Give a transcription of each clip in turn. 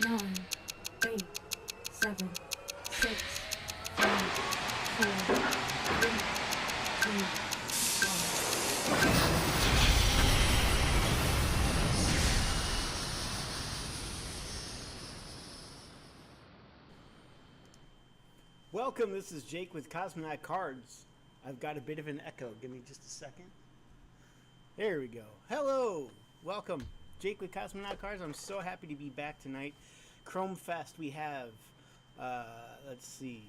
9, 8, 7, 6, 5, 4, 3, 2, 1. Welcome, this is Jake with Cosmonaut Cards. I've got a bit of an echo. Give me just a second. There we go. Hello! Welcome. Jake with Cosmonaut Cards. I'm so happy to be back tonight. ChromeFest, we have, let's see,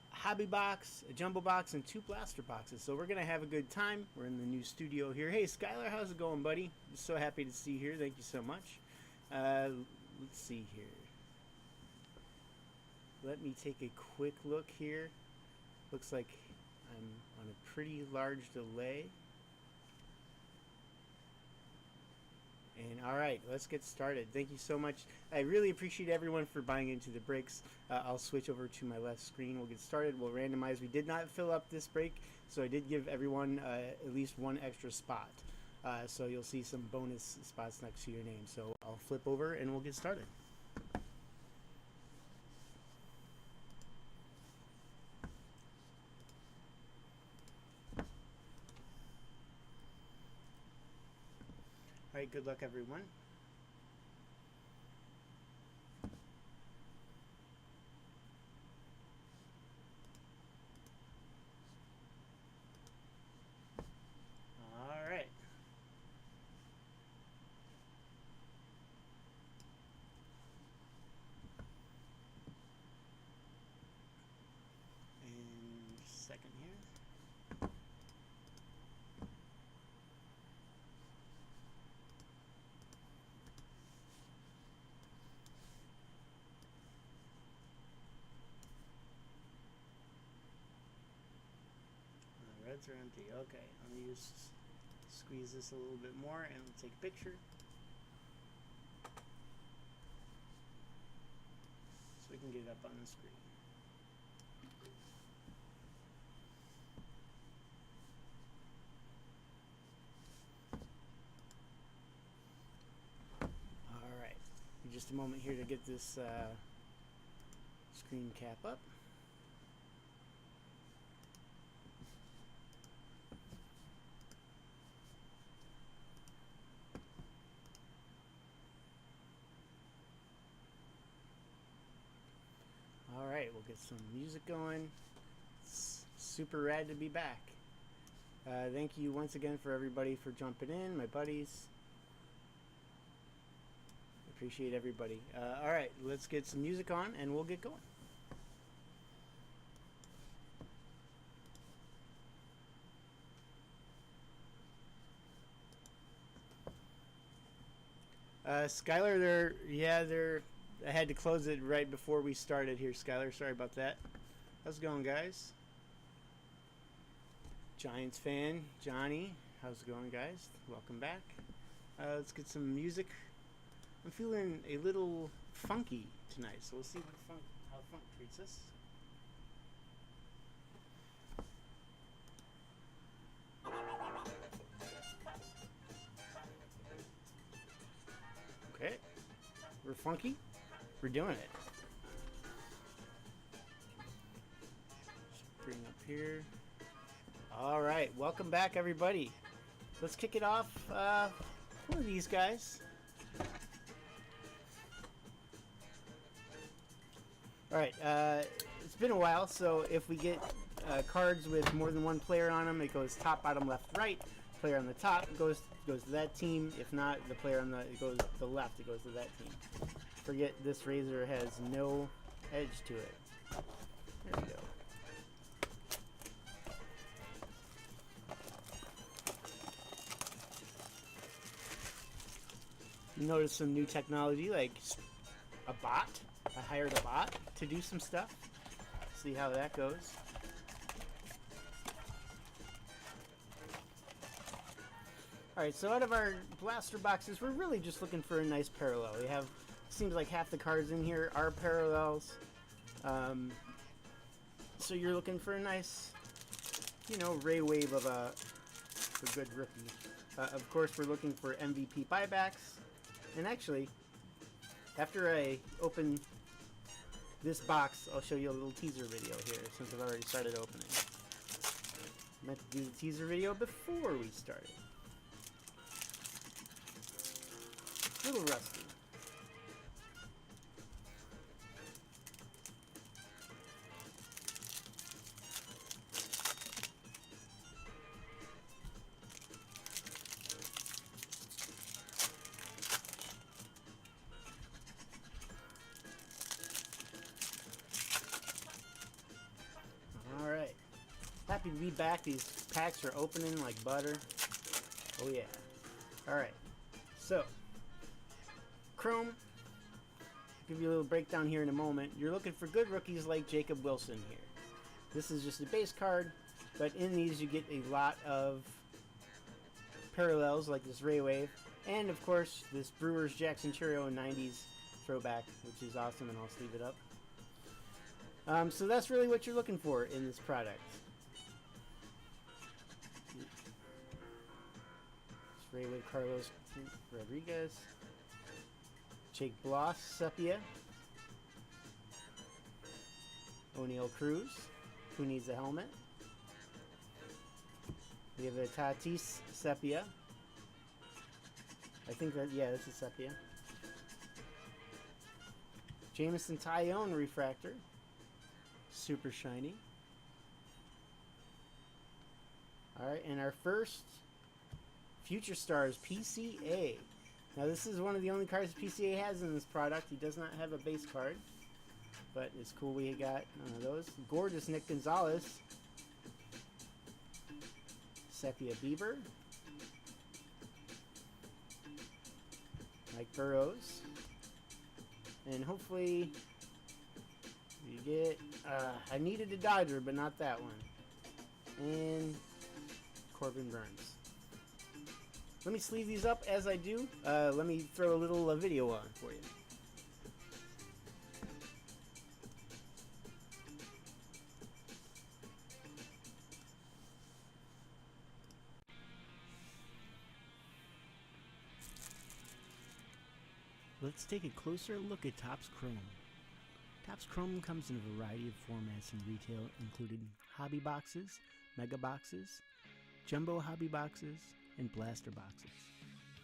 Hobby Box, a Jumbo Box, and 2 Blaster Boxes. So we're going to have a good time. We're in the new studio here. Hey, Skylar, how's it going, buddy? I'm so happy to see you here. Thank you so much. Let's see here. Let me take a quick look here. Looks like I'm on a pretty large delay. And all right, let's get started. Thank you so much. I really appreciate everyone for buying into the breaks. I'll switch over to my left screen. We'll get started. We'll randomize. We did not fill up this break, so I did give everyone at least 1 extra spot. So you'll see some bonus spots next to your name. So I'll flip over and we'll get started. All right, good luck, everyone. All right. And just a second here. Reds are empty. Okay, let me just squeeze this a little bit more and we'll take a picture. So we can get it up on the screen. All right, just a moment here to get this screen cap up. All right, we'll get some music going. It's super rad to be back. Thank you once again for everybody for jumping in, my buddies. Appreciate everybody. All right, let's get some music on and we'll get going. Skylar, I had to close it right before we started here, Skylar. Sorry about that. How's it going, guys? Giants fan, Johnny. How's it going, guys? Welcome back. Let's get some music. I'm feeling a little funky tonight, so we'll see how funk treats us. Okay, we're funky. We're doing it. Just bring up here. All right, welcome back, everybody. Let's kick it off. One of these guys. All right, it's been a while, so if we get cards with more than 1 player on them, it goes top, bottom, left, right. Player on the top goes to that team. If not, the player on it goes to the left. It goes to that team. Forget this razor has no edge to it. There we go. You notice some new technology like a bot. I hired a bot to do some stuff. See how that goes. Alright, so out of our blaster boxes, we're really just looking for a nice parallel. We have, seems like half the cards in here are parallels. So you're looking for a nice, you know, ray wave of a good rookie. Of course, we're looking for MVP buybacks. And actually, After I open this box, I'll show you a little teaser video here, since I've already started opening. I meant to do the teaser video before we started. A little rusty. Alright. Happy to be back. These packs are opening like butter. Oh yeah. Alright. So, Chrome, give you a little breakdown here in a moment. You're looking for good rookies like Jacob Wilson here. This is just a base card, but in these you get a lot of parallels like this Ray Wave, and of course this Brewers Jackson Cheerio 90s throwback, which is awesome, and I'll sleeve it up. So that's really what you're looking for in this product. It's Ray Wave Carlos Rodriguez. Jake Bloss, Sepia. O'Neal Cruz, who needs a helmet. We have a Tatis Sepia. I think that, yeah, this is Sepia. Jameson Taillon Refractor. Super shiny. Alright, and our first Future Stars PCA. Now this is one of the only cards PCA has in this product. He does not have a base card, but it's cool we got one of those. Gorgeous Nick Gonzalez. Sepia Bieber. Mike Burrows. And hopefully you get, I needed a Dodger, but not that one. And Corbin Burns. Let me sleeve these up as I do. Let me throw a little video on for you. Let's take a closer look at Topps Chrome. Topps Chrome comes in a variety of formats in retail, including hobby boxes, mega boxes, jumbo hobby boxes, and blaster boxes.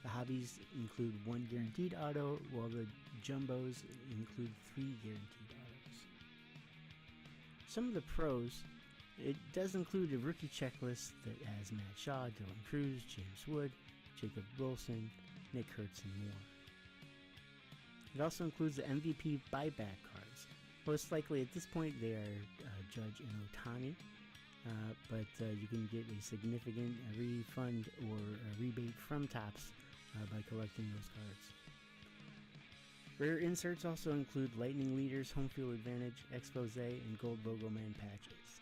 The hobbies include 1 guaranteed auto, while the jumbos include 3 guaranteed autos. Some of the pros, it does include a rookie checklist that has Matt Shaw, Dylan Cruz, James Wood, Jacob Wilson, Nick Hertz, and more. It also includes the MVP buyback cards. Most likely at this point they are Judge and Ohtani, but you can get a significant refund or a rebate from Topps by collecting those cards. Rare inserts also include Lightning Leaders, Home Field Advantage, Expose, and Gold Logo Man patches.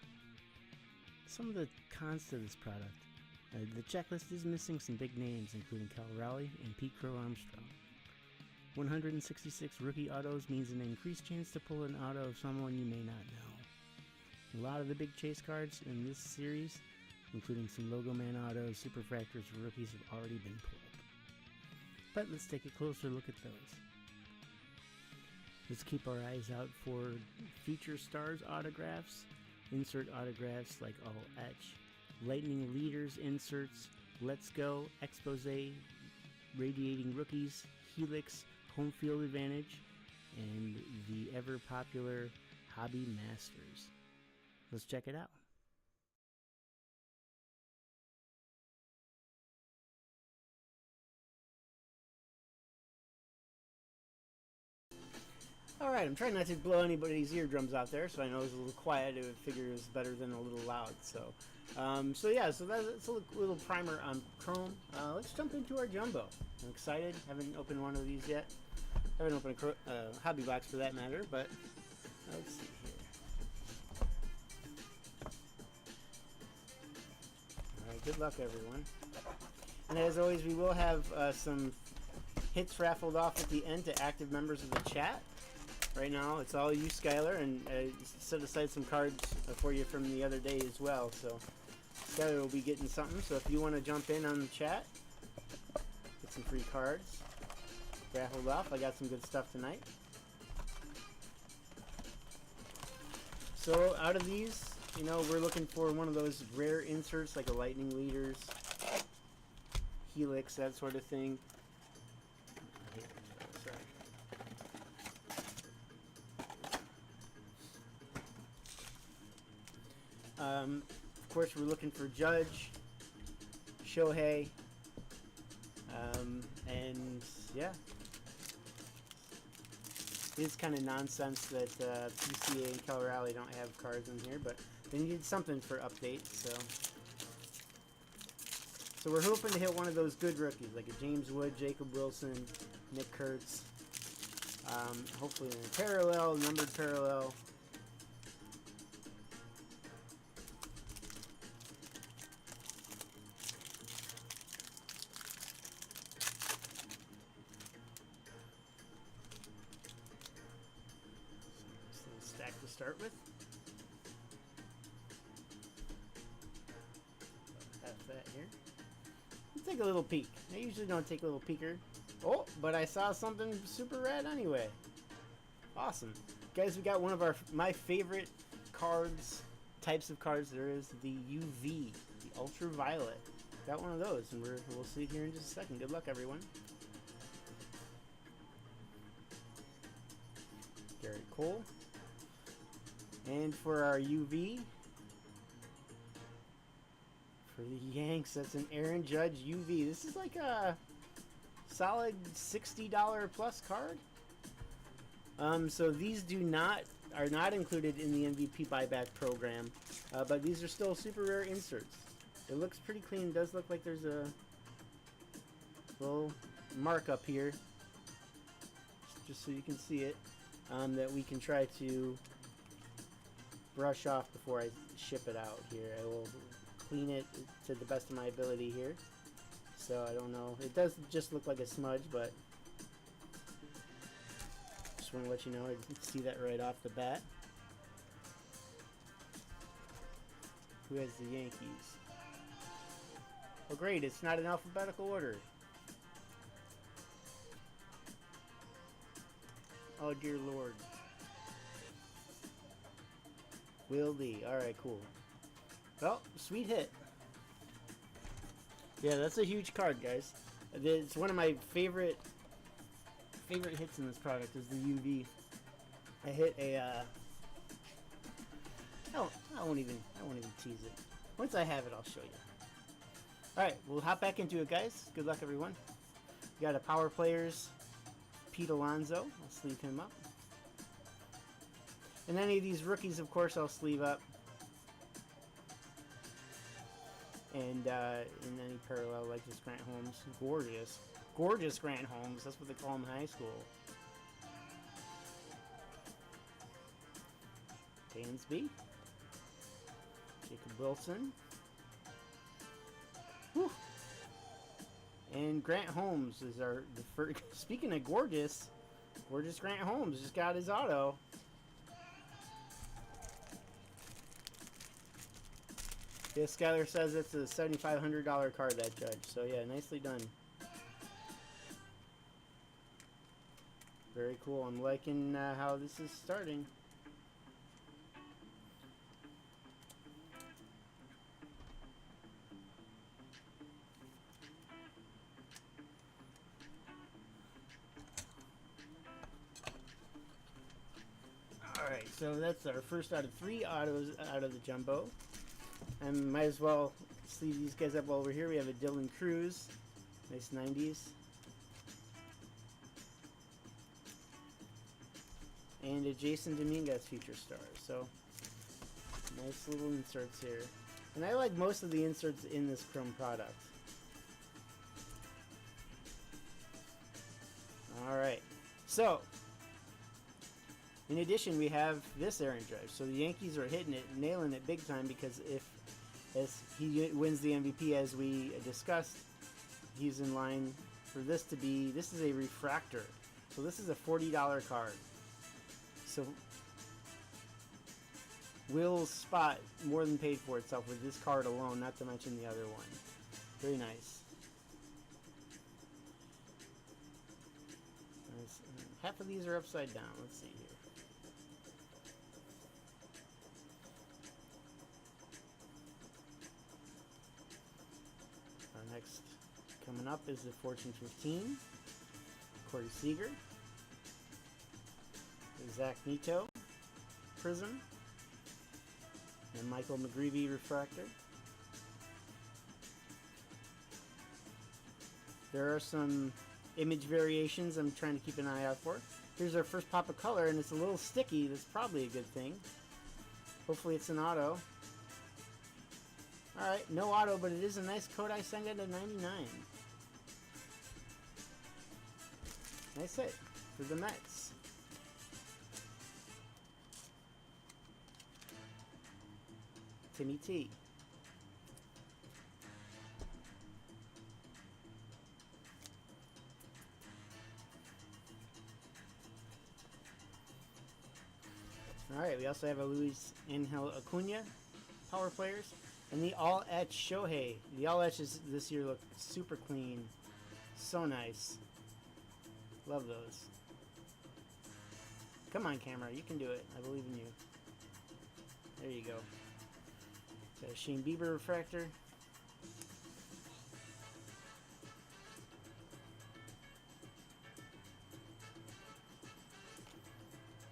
Some of the cons to this product. The checklist is missing some big names, including Cal Raleigh and Pete Crow Armstrong. 166 rookie autos means an increased chance to pull an auto of someone you may not know. A lot of the big chase cards in this series, including some Logo Man autos, Superfractors for rookies, have already been pulled. But let's take a closer look at those. Let's keep our eyes out for Future Stars autographs, insert autographs like All Etch, Lightning Leaders inserts, Let's Go, Expose, Radiating Rookies, Helix, Home Field Advantage, and the ever popular Hobby Masters. Let's check it out. Alright, I'm trying not to blow anybody's eardrums out there, so I know it was a little quiet. I would figure it was better than a little loud. So that's a little primer on Chrome. Let's jump into our jumbo. I'm excited. Haven't opened one of these yet. Haven't opened a hobby box for that matter, but let's see here. Alright, good luck everyone. And as always, we will have some hits raffled off at the end to active members of the chat. Right now, it's all you, Skylar, and set aside some cards for you from the other day as well. So, Skylar will be getting something. So, if you want to jump in on the chat, get some free cards. raffled off. I got some good stuff tonight. So out of these, you know, we're looking for one of those rare inserts like a lightning leaders, helix, that sort of thing. Of course, we're looking for Judge, Shohei, and yeah. It's kind of nonsense that PCA and Keller Rally don't have cards in here, but they needed something for updates, so we're hoping to hit one of those good rookies, like a James Wood, Jacob Wilson, Nick Kurtz. Hopefully in a parallel, numbered parallel. Stack to start with. Have that here. Let's take a little peek. I usually don't take a little peeker. Oh, but I saw something super rad anyway. Awesome. Guys, we got one of my favorite cards, types of cards there is, the UV, the ultraviolet. Got one of those, and we'll see it here in just a second. Good luck, everyone. Garrett Cole. And for our UV, for the Yanks, that's an Aaron Judge UV. This is like a solid $60 plus card. So these are not included in the MVP buyback program, but these are still super rare inserts. It looks pretty clean. It does look like there's a little markup here, just so you can see it, that we can try to brush off before I ship it out here. I will clean it to the best of my ability here. So I don't know. It does just look like a smudge, but just want to let you know. I see that right off the bat. Who has the Yankees? Oh great, it's not in alphabetical order. Oh dear Lord. Will D. Alright, cool. Well, sweet hit. Yeah, that's a huge card, guys. It's one of my favorite hits in this product is the UV. I hit a I won't even tease it. Once I have it, I'll show you. Alright, we'll hop back into it, guys. Good luck, everyone. We got a Power Players, Pete Alonso. I'll sleeve him up. And any of these rookies, of course, I'll sleeve up. And in any parallel, like this Grant Holmes. Gorgeous. Gorgeous Grant Holmes. That's what they call him in high school. Dansby. Jacob Wilson. Whew. And Grant Holmes is the first. Speaking of gorgeous Grant Holmes just got his auto. Yeah, Skylar says it's a $7,500 card, that Judge. So yeah, nicely done. Very cool. I'm liking how this is starting. Alright, so that's our first out of 3 autos out of the jumbo. And might as well sleeve these guys up while we're here. We have a Dylan Cruz, nice 90s. And a Jason Dominguez Future Star. So, nice little inserts here. And I like most of the inserts in this Chrome product. Alright, so, in addition, we have this Aaron Judge. So the Yankees are hitting it, nailing it big time, because as he wins the MVP, as we discussed, he's in line for this to be, this is a refractor. So this is a $40 card. So Will's spot more than paid for itself with this card alone, not to mention the other one. Very nice. half of these are upside down. Let's see here. Our next coming up is the Fortune 15. Corey Seager. Zach Nito. Prism. And Michael McGreevy Refractor. There are some image variations I'm trying to keep an eye out for. Here's our first pop of color, and it's a little sticky. That's probably a good thing. Hopefully it's an auto. Alright, no auto, but it is a nice Kodai Senga to 99. Nice hit for the Mets. Timmy T. Alright, we also have a Luis Angel Acuna power players. And the all etch Shohei. The all etches this year look super clean. So nice. Love those. Come on, camera. You can do it. I believe in you. There you go. Got a Shane Bieber refractor.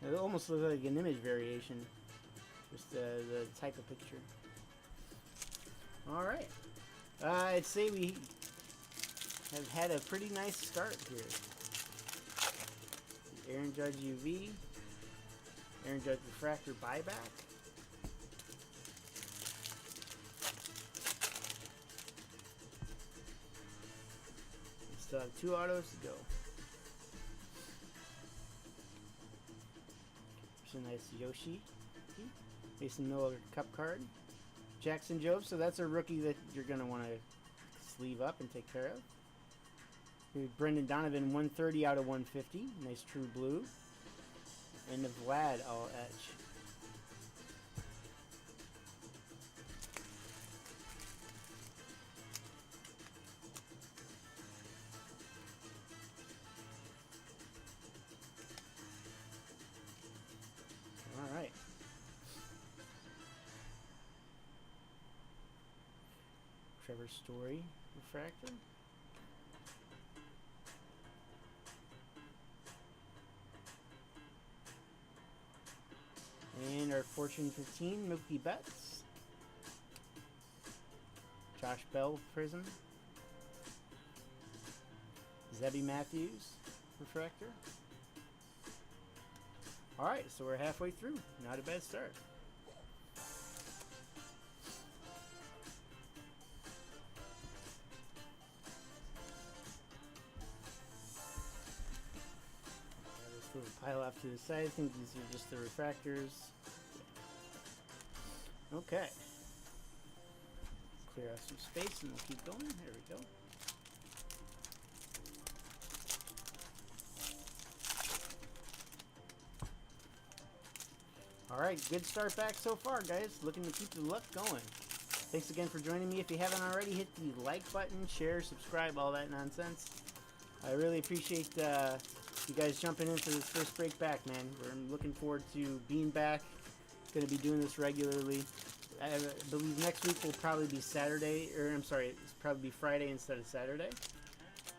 It almost looks like an image variation. Just the type of picture. Alright. I'd say we have had a pretty nice start here. Aaron Judge UV. Aaron Judge Refractor Buyback. We still have 2 autos to go. There's a nice Yoshi. Mason Miller Cup card. Jackson Jobe, so that's a rookie that you're going to want to sleeve up and take care of. Here's Brendan Donovan, 130 out of 150. Nice true blue. And the Vlad all etch. All right. Trevor Story refractor. And our Fortune 15 Mookie Betts. Josh Bell Prism. Zebby Matthews refractor. Alright, so we're halfway through. Not a bad start. Pile off to the side. I think these are just the refractors. Okay. Clear out some space and we'll keep going. There we go. Alright, good start back so far, guys. Looking to keep the luck going. Thanks again for joining me. If you haven't already, hit the like button, share, subscribe, all that nonsense. I really appreciate you guys jumping in for this first break back, man. We're looking forward to being back. Going to be doing this regularly. I believe next week will probably be Saturday, or I'm sorry, it's probably be Friday instead of Saturday.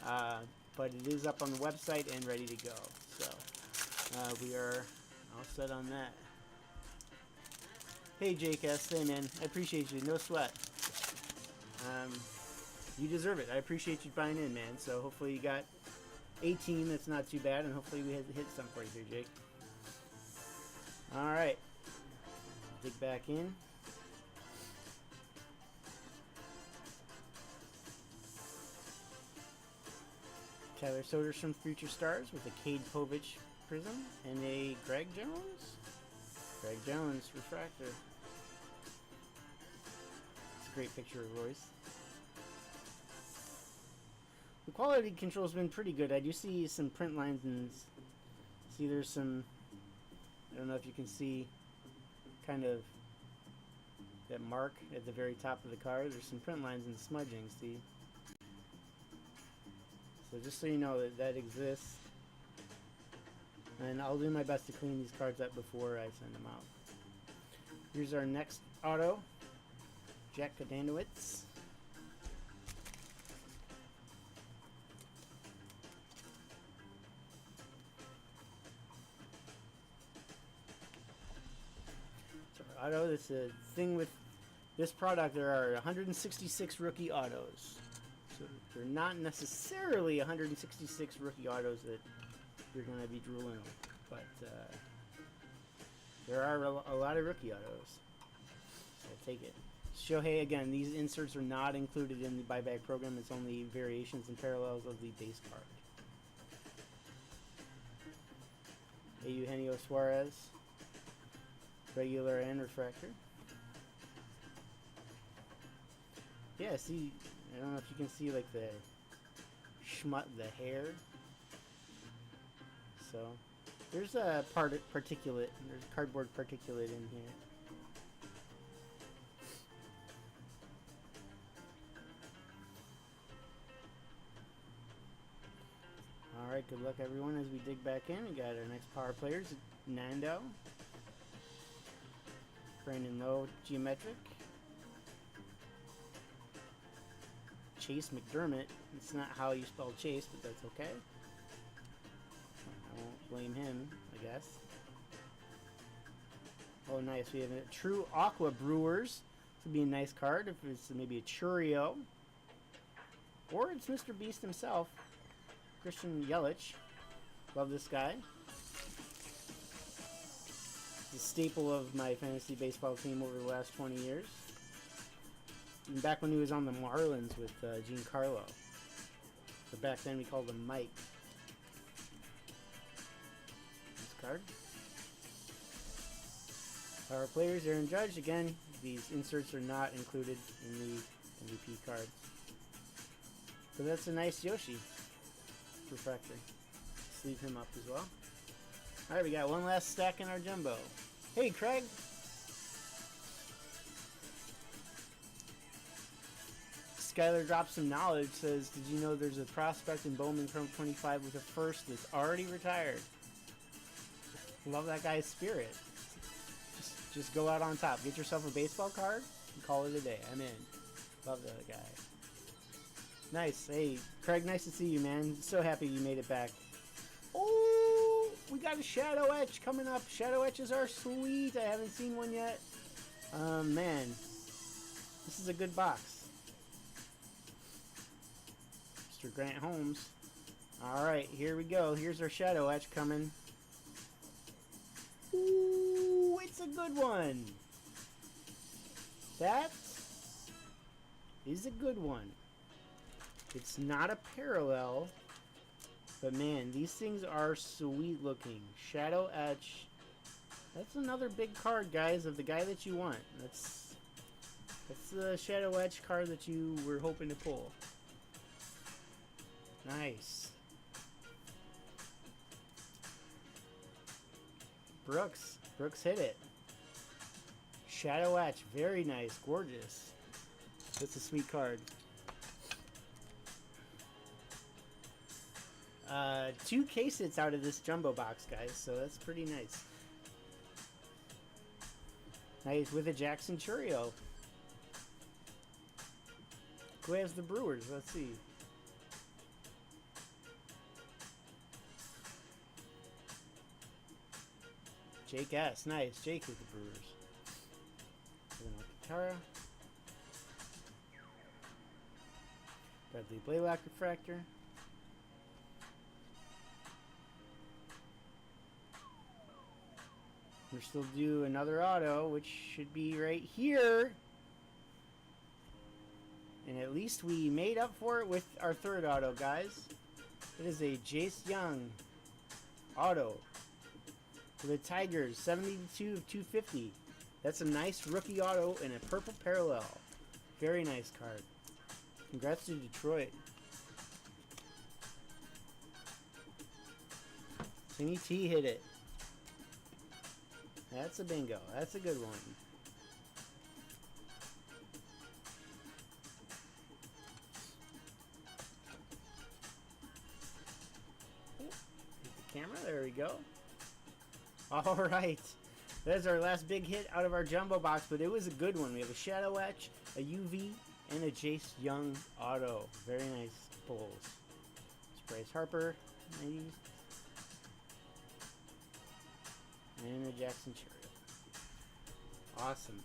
But it is up on the website and ready to go. So we are all set on that. Hey Jake S, hey man, I appreciate you. No sweat. You deserve it. I appreciate you buying in, man. So hopefully you got a team that's not too bad, and hopefully we hit some for you here, Jake. Alright. Dig back in. Tyler Soder's from Future Stars with a Cade Povich Prism and a Greg Jones? Greg Jones refractor. It's a great picture of Royce. The quality control's been pretty good. I do see some print lines and see there's some, I don't know if you can see kind of that mark at the very top of the card. There's some print lines and smudging, see? So just so you know that that exists. And I'll do my best to clean these cards up before I send them out. Here's our next auto, Jack Kadanowitz. So our auto, this is a thing with this product, there are 166 rookie autos. So they're not necessarily 166 rookie autos that you're going to be drooling over, but there are a lot of rookie autos. So take it. Shohei, again, these inserts are not included in the buyback program. It's only variations and parallels of the base card. Eugenio Suarez, regular and refractor. Yeah, see, I don't know if you can see like the schmut, the hair. So there's a particulate. There's cardboard particulate in here. All right, good luck everyone as we dig back in. We got our next power players: Nando, Brandon Lowe, geometric. Chase McDermott. It's not how you spell Chase, but that's okay. I won't blame him, I guess. Oh, nice. We have a True Aqua Brewers. This would be a nice card if it's maybe a Churio. Or it's Mr. Beast himself, Christian Yelich. Love this guy. The staple of my fantasy baseball team over the last 20 years. Even back when he was on the Marlins with Giancarlo. But back then we called him Mike. This card. Power players, Aaron Judge. Again, these inserts are not included in the MVP cards. So that's a nice Yoshi refractor. Let's leave him up as well. Alright, we got one last stack in our jumbo. Hey, Craig! Skylar drops some knowledge, says, did you know there's a prospect in Bowman Chrome 25 with a first that's already retired? Love that guy's spirit. Just go out on top. Get yourself a baseball card and call it a day. I'm in. Love that guy. Nice. Hey, Craig, nice to see you, man. So happy you made it back. Oh, we got a Shadow Etch coming up. Shadow Etches are sweet. I haven't seen one yet. Man, this is a good box. Mr. Grant Holmes. Alright, here we go. Here's our Shadow Etch coming. Ooh, it's a good one. That is a good one. It's not a parallel, but man, these things are sweet looking. Shadow Etch. That's another big card, guys, of the guy that you want. That's the Shadow Etch card that you were hoping to pull. Nice. Brooks hit it. Shadow Etch, very nice, gorgeous. That's a sweet card. 2 case hits out of this jumbo box, guys, so that's pretty nice. Nice with a Jackson Churio. Who has the Brewers? Let's see. Jake S. Nice. Jake with the Brewers. Katara. Bradley Blaylock refractor. We're still due another auto, which should be right here. And at least we made up for it with our third auto, guys. It is a Jace Young auto for the Tigers, 72 of 250. That's a nice rookie auto and a purple parallel. Very nice card. Congrats to Detroit. Timmy T hit it. That's a bingo. That's a good one. Hit the camera. There we go. All right. That's our last big hit out of our jumbo box, but it was a good one. We have a Shadow Etch, a UV, and a Jace Young auto. Very nice pulls. Bryce Harper, maybe. And a Jackson Chariot. Awesome.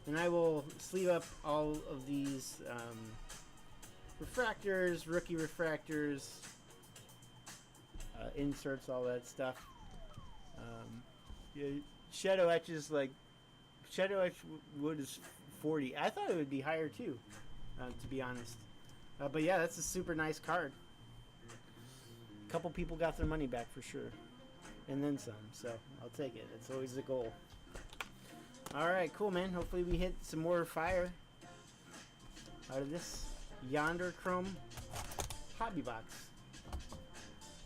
And I will sleeve up all of these refractors, rookie refractors, inserts, all that stuff. Yeah, Shadow Etch is like, Shadow Etch wood is 40. I thought it would be higher too, to be honest. But yeah, that's a super nice card. A couple people got their money back for sure. And then some, so I'll take it. That's always the goal. Alright, cool, man. Hopefully we hit some more fire out of this Yonder Chrome hobby box.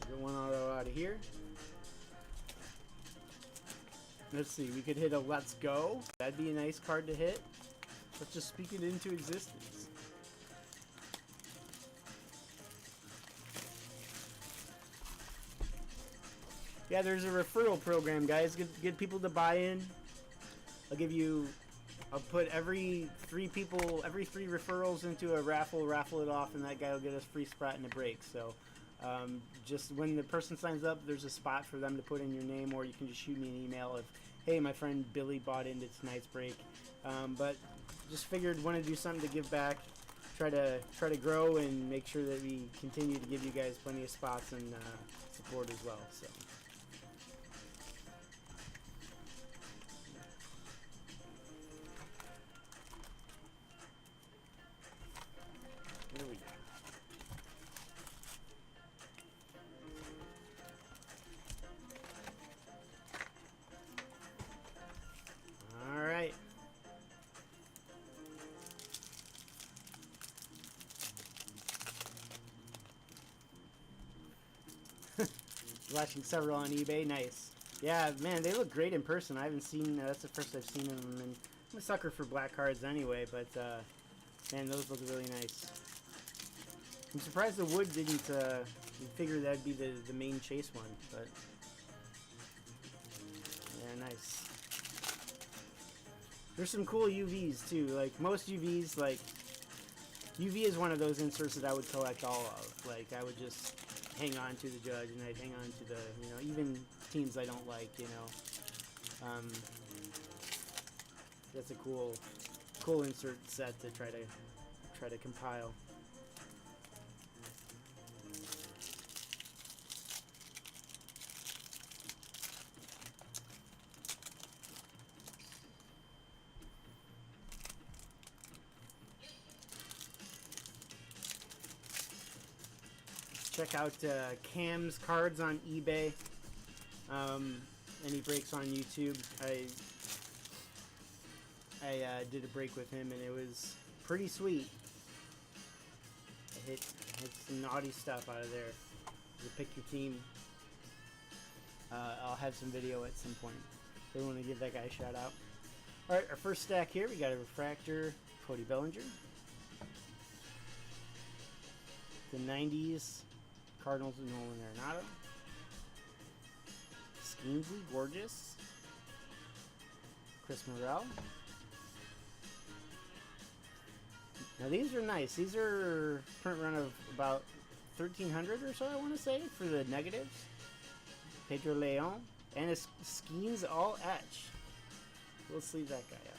Get one auto out of here. Let's see, we could hit a Let's Go. That'd be a nice card to hit. Let's just speak it into existence. Yeah, there's a referral program, guys. Get people to buy in. I'll put every three referrals into a raffle it off, and that guy will get us free Sprat and a break. So just when the person signs up, there's a spot for them to put in your name, or you can just shoot me an email of, hey, my friend Billy bought into tonight's break. But just figured want to do something to give back, try to grow and make sure that we continue to give you guys plenty of spots and support as well. So. Here we go. All right. Watching several on eBay, nice. Yeah, man, they look great in person. I haven't seen. That's the first I've seen them. And I'm a sucker for black cards anyway, but man, those look really nice. I'm surprised the wood didn't. You figure that'd be the main chase one, but yeah, nice. There's some cool UVs too. Like most UVs, like UV is one of those inserts that I would collect all of. Like I would just hang on to the Judge, and I'd hang on to the, even teams I don't like, that's a cool insert set to try to compile. Check out Cam's cards on eBay. And he breaks on YouTube. I did a break with him, and it was pretty sweet. I hit some naughty stuff out of there. You pick your team. I'll have some video at some point. So I want to give that guy a shout out. All right, our first stack here, we got a refractor, Cody Bellinger. The 90s. Cardinals and Nolan Arenado. Skeensy, gorgeous. Chris Morrell. Now these are nice. These are print run of about 1,300 or so, I want to say, for the negatives. Pedro Leon. And a Skeens all etch. Let's leave that guy out.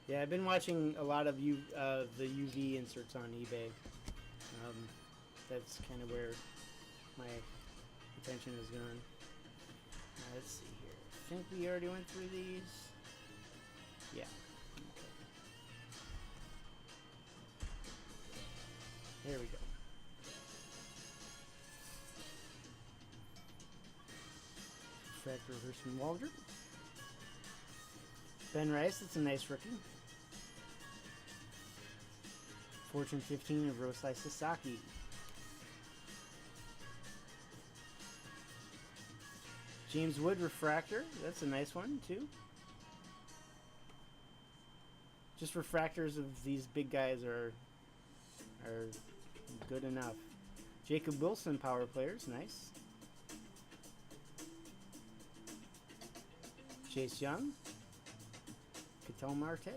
Yeah, I've been watching a lot of the UV inserts on eBay. That's kind of where my attention has gone. Let's see here. I think we already went through these. Yeah. Okay. There we go. Factor Herson Waldron. Ben Rice, that's a nice rookie. Fortune 15 of Rosai Sasaki. James Wood Refractor. That's a nice one, too. Just refractors of these big guys are good enough. Jacob Wilson Power Players. Nice. Chase Young. Ketel Marte.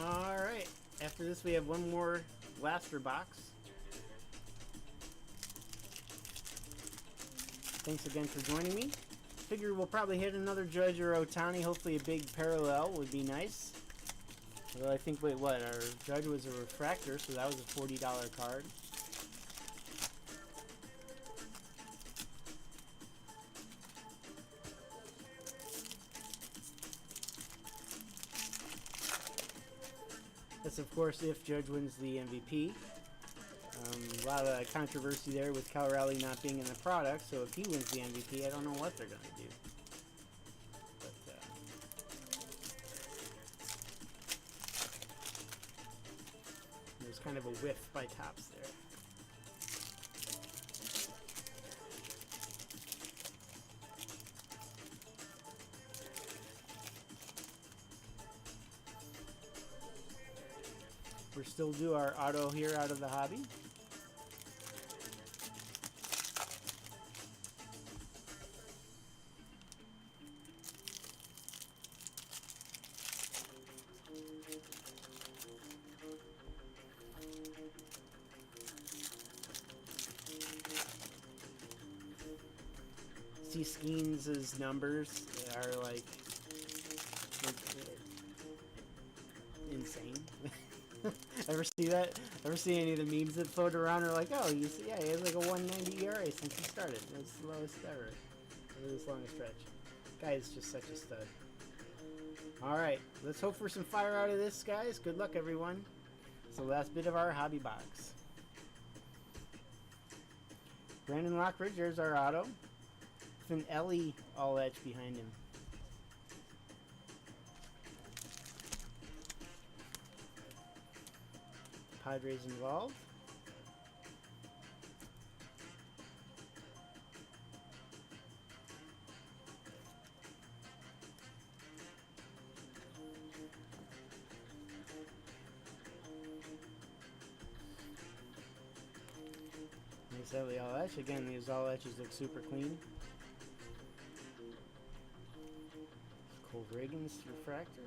Alright, after this we have one more blaster box. Thanks again for joining me. Figure we'll probably hit another Judge or Ohtani. Hopefully a big parallel would be nice. Although I think, wait, what? Our Judge was a refractor, so that was a $40 card. That's, of course, if Judge wins the MVP. A lot of controversy there with Cal Raleigh not being in the product, so if he wins the MVP, I don't know what they're going to do. But, there's kind of a whiff by Topps there. We're still do our auto here out of the hobby. See Skeens' numbers are like insane. Ever see that? Ever see any of the memes that float around? Are like, oh, you see, yeah, he has like a 190 ERA since he started. That's the lowest ever over this longest stretch. Guy is just such a stud. All right, let's hope for some fire out of this, guys. Good luck, everyone. It's the last bit of our hobby box. Brandon Lockridge, there's our auto. With an Ellie all etched behind him. Padres involved. Nice Ellie all etch. Again, these all etches look super clean. Cole Reagan's refractor.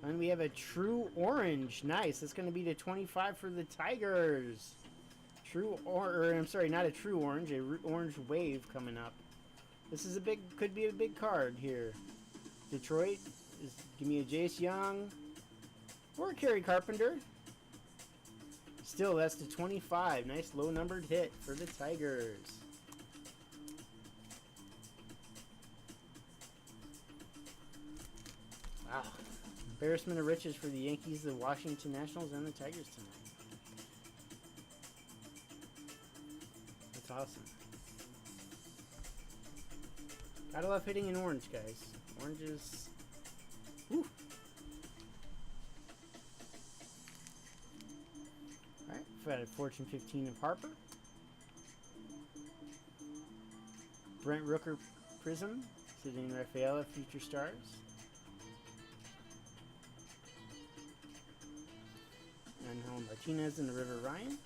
And we have a true orange. Nice. That's going to be to 25 for the Tigers. I'm sorry, not a true orange. A orange wave coming up. This is could be a big card here. Detroit. Give me a Jace Young. Or a Kerry Carpenter. Still, that's to 25. Nice low numbered hit for the Tigers. Wow. Embarrassment of riches for the Yankees, the Washington Nationals, and the Tigers tonight. That's awesome. Gotta love hitting in orange, guys. Orange is... Whew. Alright, we've got a Fortune 15 of Harper. Brent Rooker Prism. Sitting Rafaela Future Stars. Angel Martinez and the River Ryan.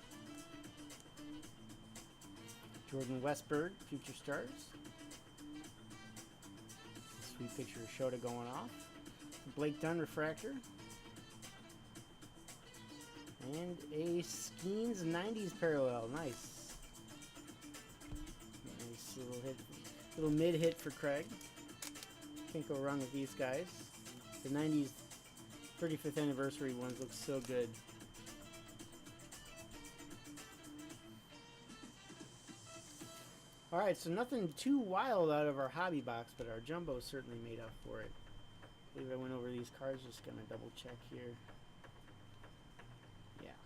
Jordan Westberg, Future Stars. Sweet picture of Shota going off. Blake Dunn, Refractor. And a Skeens 90s parallel. Nice. Nice little mid hit for Craig. Can't go wrong with these guys. The 90s 35th anniversary ones look so good. Alright, so nothing too wild out of our hobby box, but our jumbo certainly made up for it. I believe I went over these cards, just gonna double check here. Yeah.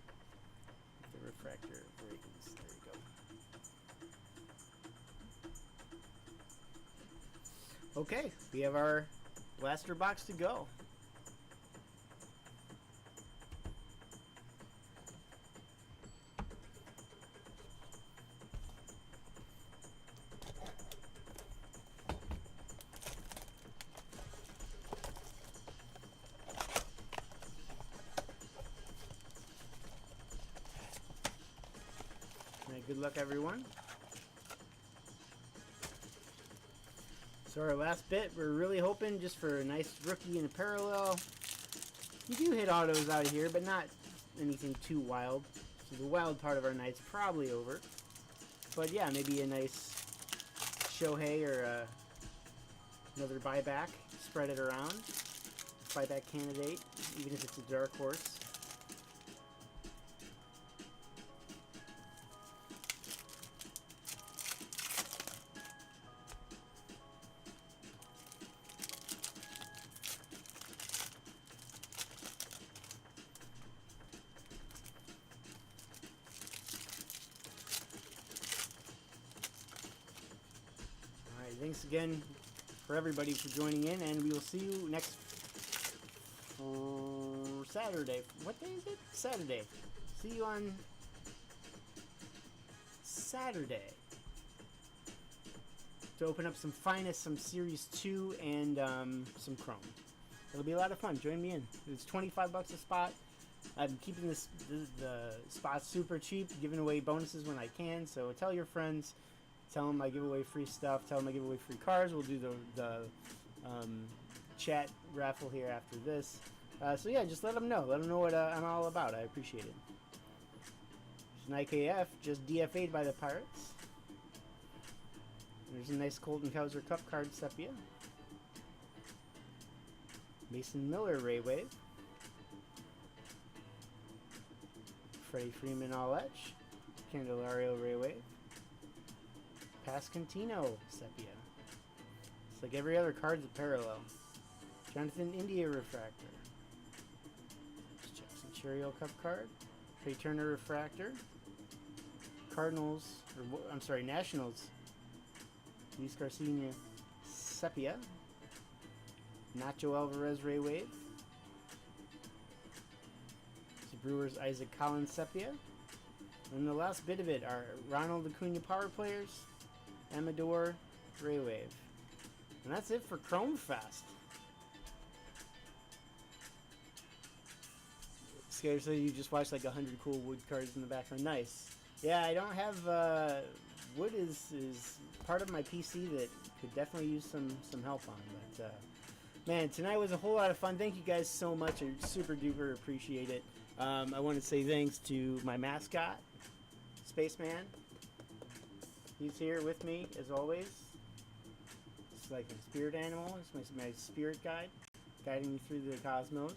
Okay, we have our blaster box to go. Good luck, everyone. So our last bit, we're really hoping just for a nice rookie and a parallel. You do hit autos out of here, but not anything too wild. So the wild part of our night's probably over. But yeah, maybe a nice Shohei or another buyback. Spread it around. Buyback candidate, even if it's a dark horse. Thanks again for everybody for joining in, and we will see you next Saturday. What day is it? Saturday. See you on Saturday to open up some Finest, some Series 2, and some Chrome. It'll be a lot of fun. Join me in. It's $25 a spot. I'm keeping the spots super cheap, giving away bonuses when I can, so tell your friends. Tell them I give away free stuff. Tell them I give away free cards. We'll do the chat raffle here after this. So yeah, just let them know. Let them know what I'm all about. I appreciate it. There's an IKF just DFA'd by the Pirates. There's a nice Colton Cowser Cup card sepia. Mason Miller Ray Wave. Freddie Freeman All Etch. Candelario Ray Wave. Pascantino sepia. It's like every other card's a parallel. Jonathan India Refractor. Let's check some Cheerio Cup card. Trey Turner Refractor. Cardinals, or I'm sorry, Nationals. Luis Garcia sepia. Nacho Alvarez Ray Wave. The Brewers Isaac Collins sepia. And the last bit of it are Ronald Acuna Power Players. Amador, Ray Wave. And that's it for ChromeFest. Scared so you just watched like 100 cool wood cards in the background. Nice. Yeah, I don't have wood is part of my PC that could definitely use some help on. But man, tonight was a whole lot of fun. Thank you guys so much. I super duper appreciate it. I want to say thanks to my mascot, Spaceman. He's here with me, as always. It's like a spirit animal. It's my spirit guide, guiding me through the cosmos.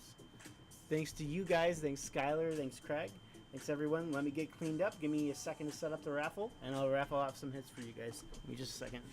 Thanks to you guys. Thanks, Skylar. Thanks, Craig. Thanks, everyone. Let me get cleaned up. Give me a second to set up the raffle, and I'll raffle off some hits for you guys. Give me just a second.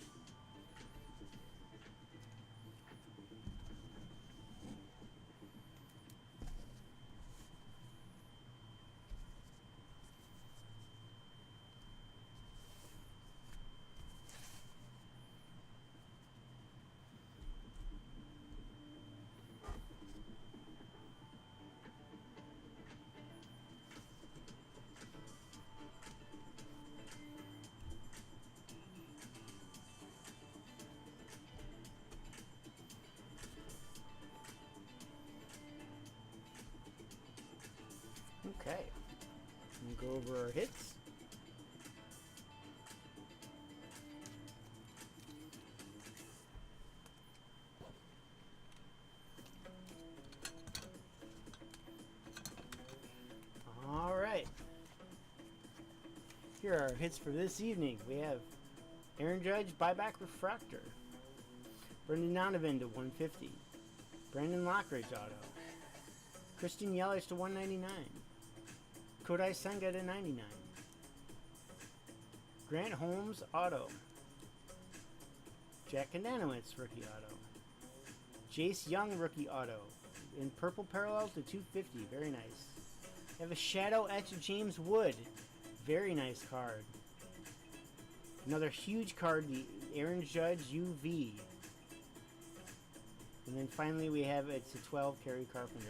Okay, we'll go over our hits. All right, here are our hits for this evening. We have Aaron Judge Buyback Refractor, Brendan Donovan to 150, Brandon Lockridge Auto, Christian Yelich to 199. Kodai Senga to 99. Grant Holmes Auto. Jack Kondanowitz Rookie Auto. Jace Young Rookie Auto. In purple parallel to 250. Very nice. We have a Shadow Etch of James Wood. Very nice card. Another huge card, the Aaron Judge UV. And then finally we have it's a 12 Kerry Carpenter.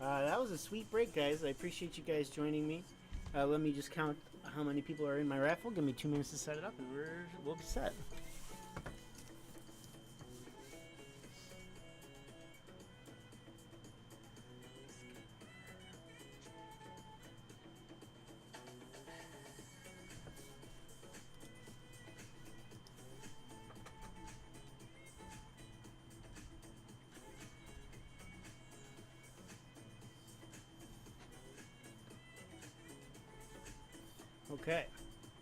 That was a sweet break, guys. I appreciate you guys joining me. Let me just count how many people are in my raffle. Give me 2 minutes to set it up, and we'll be set. Okay,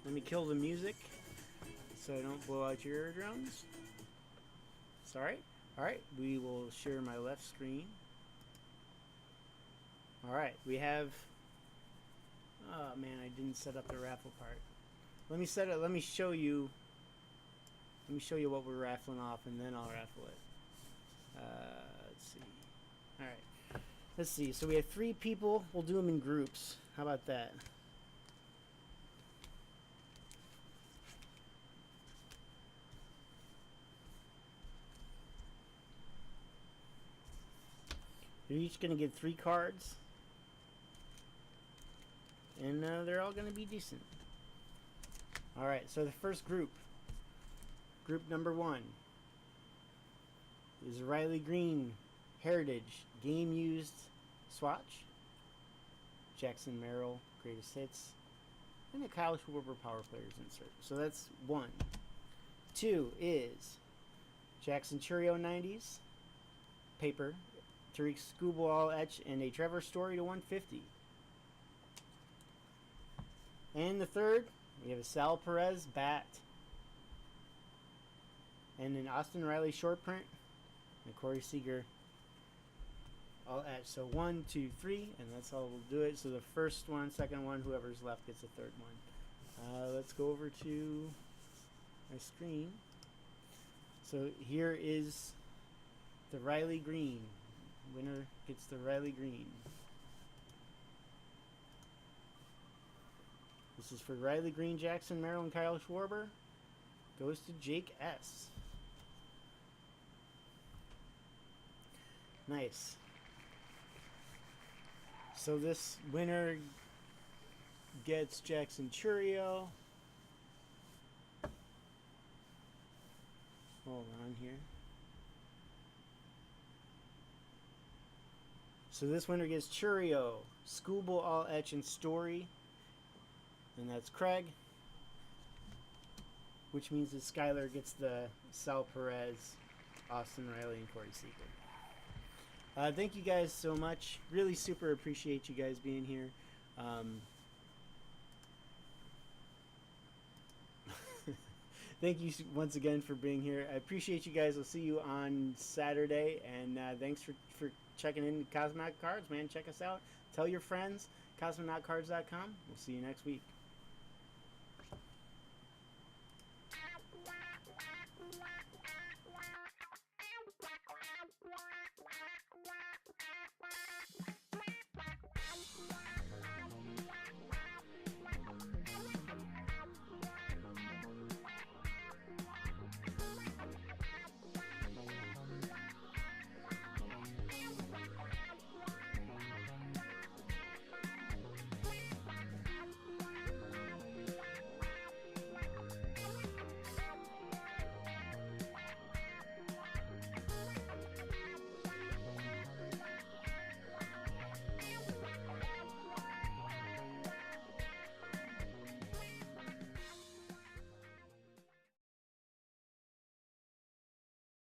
let me kill the music so I don't blow out your eardrums. Sorry. Alright, we will share my left screen. Alright, we have... Oh man, I didn't set up the raffle part. Let me set it, let me show you what we're raffling off, and then I'll raffle it. Let's see. Alright, let's see. So we have 3 people. We'll do them in groups. How about that? You're each going to get 3 cards, and they're all going to be decent. Alright, so the first group number 1, is Riley Green Heritage Game Used Swatch, Jackson Merrill Greatest Hits, and a Kyle Schwarber Power Players insert. So that's 1. 2 is Jackson Churio 90s paper, Tariq Skubal etch, and a Trevor Story to 150. And the third, we have a Sal Perez bat, and an Austin Riley short print, and a Corey Seager all etch. So 1, 2, 3, and that's all we'll do it. So the first one, second one, whoever's left gets the third one. Let's go over to my screen. So here is the Riley Green. Winner gets the Riley Green. This is for Riley Green, Jackson Merrill, and Kyle Schwarber. Goes to Jake S. Nice. So this winner gets Jackson Churio. Hold on here. So this winner gets Churio, Schoolboy All Etch and Story, and that's Craig, which means that Skylar gets the Sal Perez, Austin Riley, and Corey Seager. Thank you guys so much. Really super appreciate you guys being here. Thank you once again for being here. I appreciate you guys. I'll see you on Saturday, and thanks for checking in Cosmonaut Cards, man. Check us out. Tell your friends. CosmonautCards.com. We'll see you next week.